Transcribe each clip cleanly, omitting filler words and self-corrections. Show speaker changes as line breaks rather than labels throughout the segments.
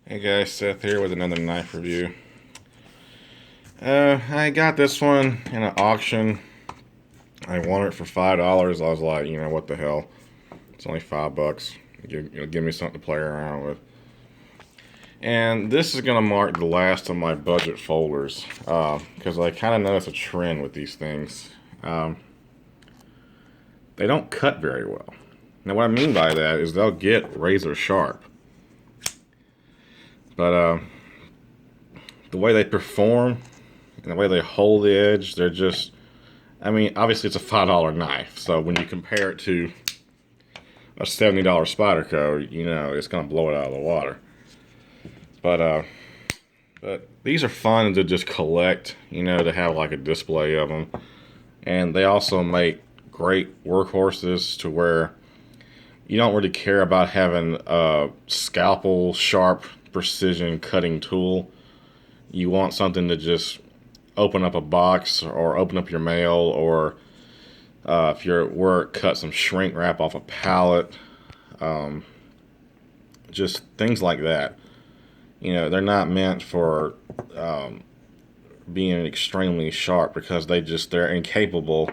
Hey guys, Seth here with another knife review. I got this one in an auction. I wanted it for $5. I was like, what the hell? It's only $5. Give me something to play around with. And this is gonna mark the last of my budget folders because I kind of noticed a trend with these things. They don't cut very well. Now, what I mean by that is they'll get razor sharp, but the way they perform and the way they hold the edge, they're just, I mean, obviously it's a $5 knife, so when you compare it to a $70 Spyderco, it's gonna blow it out of the water. But these are fun to just collect, to have like a display of them, and they also make great workhorses to where you don't really care about having a scalpel sharp precision cutting tool. You want something to just open up a box or open up your mail, or if you're at work, cut some shrink wrap off a pallet. Just things like that. They're not meant for being extremely sharp because they're incapable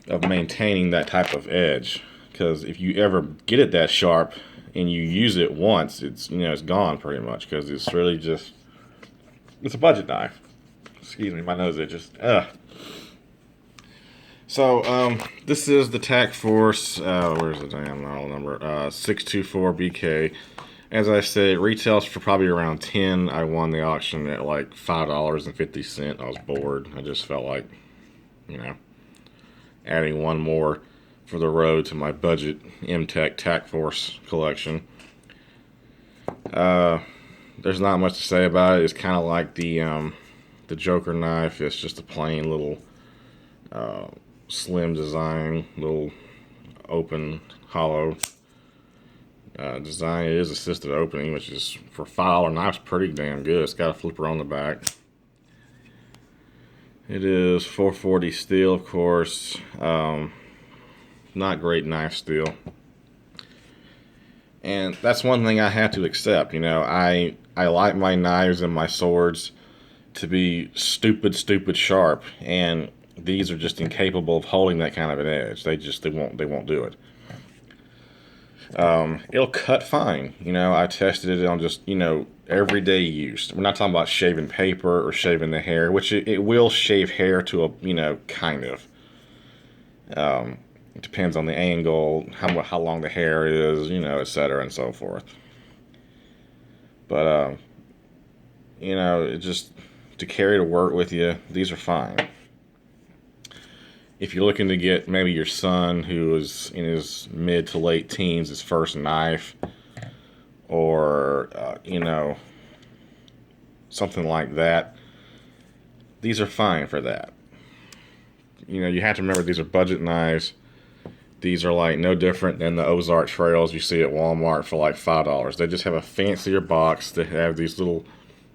of maintaining that type of edge. Because if you ever get it that sharp and you use it once, it's gone pretty much, because it's really just, it's a budget knife. Excuse me, my nose itches. So, this is the Tac-Force, where's the damn model number? 624BK. As I said, it retails for probably around 10. I won the auction at like $5.50. I was bored. I just felt like, adding one more for the road to my budget M-Tech Tac-Force collection. There's not much to say about it. It's kind of like the Joker knife. It's just a plain little slim design, little open, hollow design. It is assisted opening, which is, for a $5 knife, pretty damn good. It's got a flipper on the back. It is 440 steel, of course. Not great knife steel. And that's one thing I had to accept. I like my knives and my swords to be stupid sharp, and these are just incapable of holding that kind of an edge. They won't do it. It'll cut fine. I tested it on just, everyday use. We're not talking about shaving paper or shaving the hair, which it will shave hair to a, kind of. It depends on the angle, how long the hair is, etc. and so forth. But, it just, to carry to work with you, these are fine. If you're looking to get maybe your son, who is in his mid to late teens, his first knife, or, something like that, these are fine for that. You have to remember, these are budget knives. These are like no different than the Ozark Trails you see at Walmart for like $5. They just have a fancier box. They have these little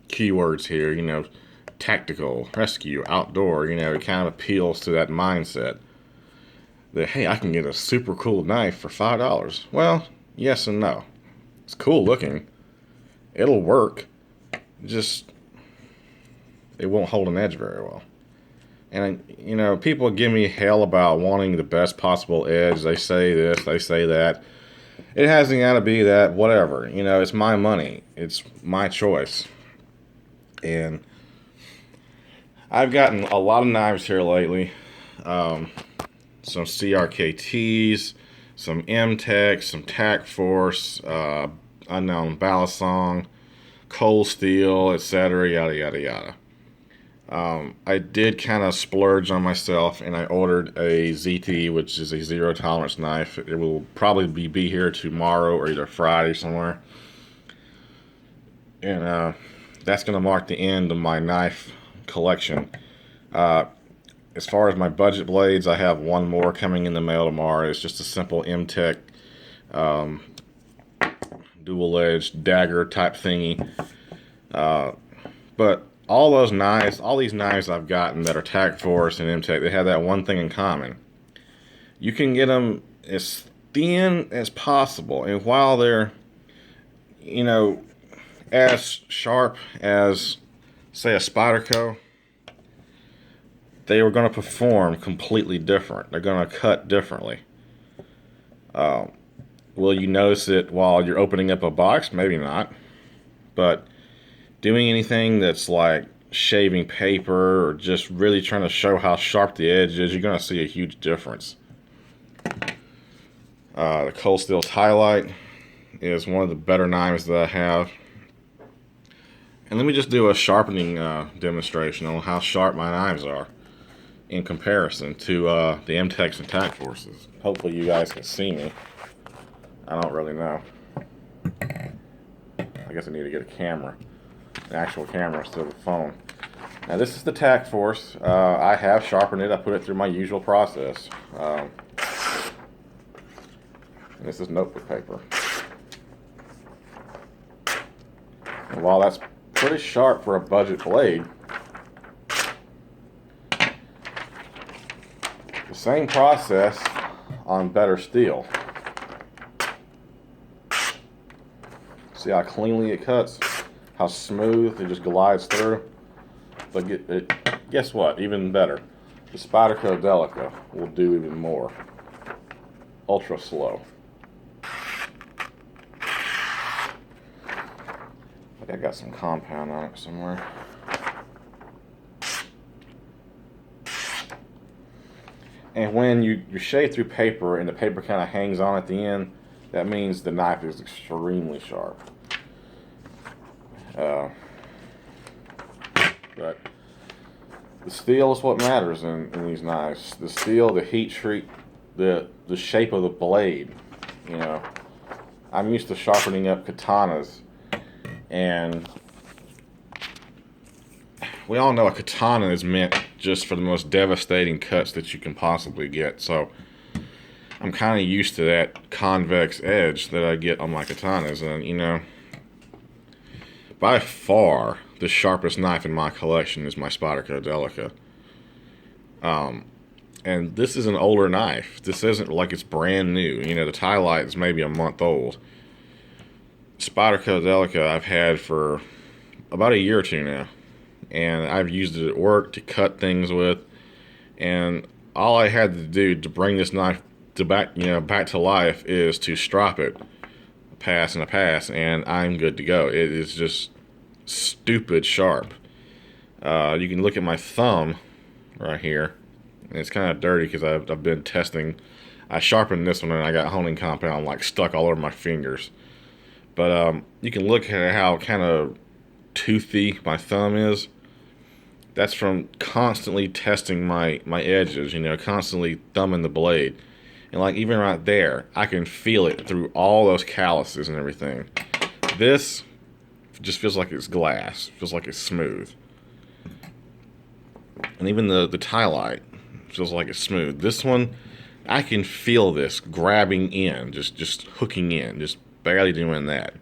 keywords here, tactical, rescue, outdoor. It kind of appeals to that mindset that, hey, I can get a super cool knife for $5. Well, yes and no. It's cool looking. It'll work. Just, it won't hold an edge very well. And, people give me hell about wanting the best possible edge. They say this, they say that. It hasn't got to be that, whatever. It's my money. It's my choice. And I've gotten a lot of knives here lately. Some CRKTs, some M-Tech, some Tac-Force, unknown Balisong, cold steel, etc., yada, yada, yada. I did kind of splurge on myself, and I ordered a ZT, which is a zero tolerance knife. It will probably be here tomorrow or either Friday somewhere. And that's going to mark the end of my knife collection. As far as my budget blades, I have one more coming in the mail tomorrow. It's just a simple M-Tech dual-edged dagger type thingy. But all these knives I've gotten that are Tac-Force and M-Tech, they have that one thing in common. You can get them as thin as possible, and while they're you know, as sharp as, say, a Spyderco, they were going to perform completely different. They're going to cut differently. Will you notice it while you're opening up a box? Maybe not. But doing anything that's like shaving paper or just really trying to show how sharp the edge is, you're going to see a huge difference. The Cold Steel's Highlight is one of the better knives that I have. And let me just do a sharpening demonstration on how sharp my knives are in comparison to the M-Techs and Tac-Forces. Hopefully you guys can see me. I don't really know. I guess I need to get a camera. An actual camera instead of a phone. Now this is the Tac-Force. I have sharpened it. I put it through my usual process. This is notebook paper. And while that's pretty sharp for a budget blade, the same process on better steel. See how cleanly it cuts, how smooth it just glides through. But guess what? Even better, the Spyderco Delica will do even more. Ultra slow. I got some compound on it somewhere. And when you shave through paper and the paper kind of hangs on at the end, that means the knife is extremely sharp. But the steel is what matters in these knives. The steel, the heat treat, the shape of the blade. You know, I'm used to sharpening up katanas. And we all know a katana is meant just for the most devastating cuts that you can possibly get. So I'm kind of used to that convex edge that I get on my katanas. And, you know, by far the sharpest knife in my collection is my Spyderco Delica. And this is an older knife. This isn't like it's brand new. You know, the tie light is maybe a month old. Spyderco Delica I've had for about a year or two now, and I've used it at work to cut things with, and all I had to do to bring this knife to back to life is to strop it, a pass and a pass, and I'm good to go. It is just stupid sharp. You can look at my thumb right here, and it's kind of dirty because I've been testing. I sharpened this one and I got honing compound like stuck all over my fingers. But you can look at how kind of toothy my thumb is. That's from constantly testing my edges, you know, constantly thumbing the blade. And like even right there, I can feel it through all those calluses and everything. This just feels like it's glass, feels like it's smooth. And even the tie light feels like it's smooth. This one, I can feel this grabbing in, just hooking in, just barely doing that.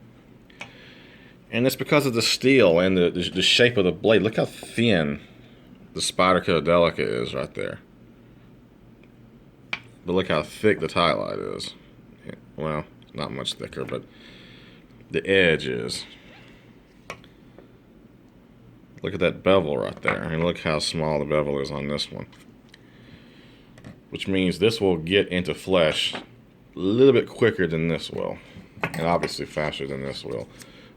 And it's because of the steel and the shape of the blade. Look how thin the Spyderco Delica is right there. But look how thick the tie light is. Well, not much thicker, but the edge is. Look at that bevel right there. And look how small the bevel is on this one. Which means this will get into flesh a little bit quicker than this will. And obviously faster than this will.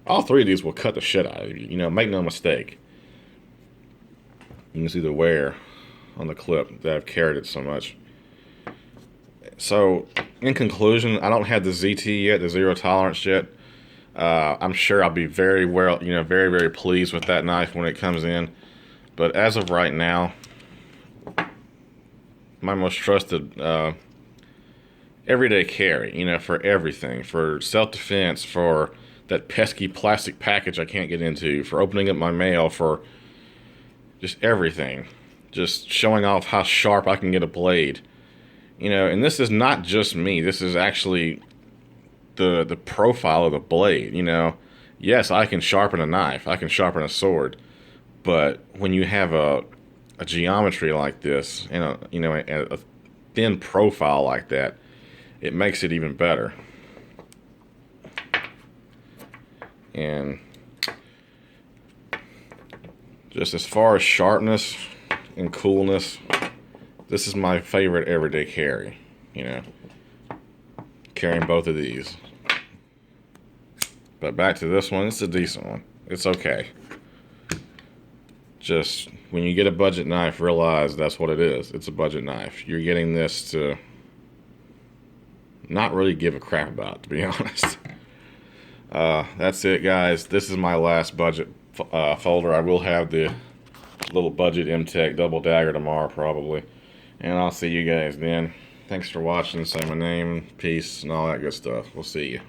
All three of these will cut the shit out of you. You know, make no mistake. You can see the wear on the clip that I've carried it so much. So, in conclusion, I don't have the ZT yet, the zero tolerance yet. I'm sure I'll be very very pleased with that knife when it comes in. But as of right now, my most trusted everyday carry, you know, for everything, for self-defense, for that pesky plastic package I can't get into, for opening up my mail, for just everything, just showing off how sharp I can get a blade, you know. And this is not just me, this is actually the profile of the blade, you know. Yes, I can sharpen a knife, I can sharpen a sword, but when you have a geometry like this and a thin profile like that, it makes it even better. And just as far as sharpness and coolness, this is my favorite everyday carry, you know, carrying both of these. But back to this one, it's a decent one. It's okay. Just when you get a budget knife, realize that's what it is. It's a budget knife. You're getting this to not really give a crap about, to be honest. That's it, guys. This is my last budget folder. I will have the little budget M-Tech double dagger tomorrow probably. And I'll see you guys then. Thanks for watching. Say my name, peace, and all that good stuff. We'll see you.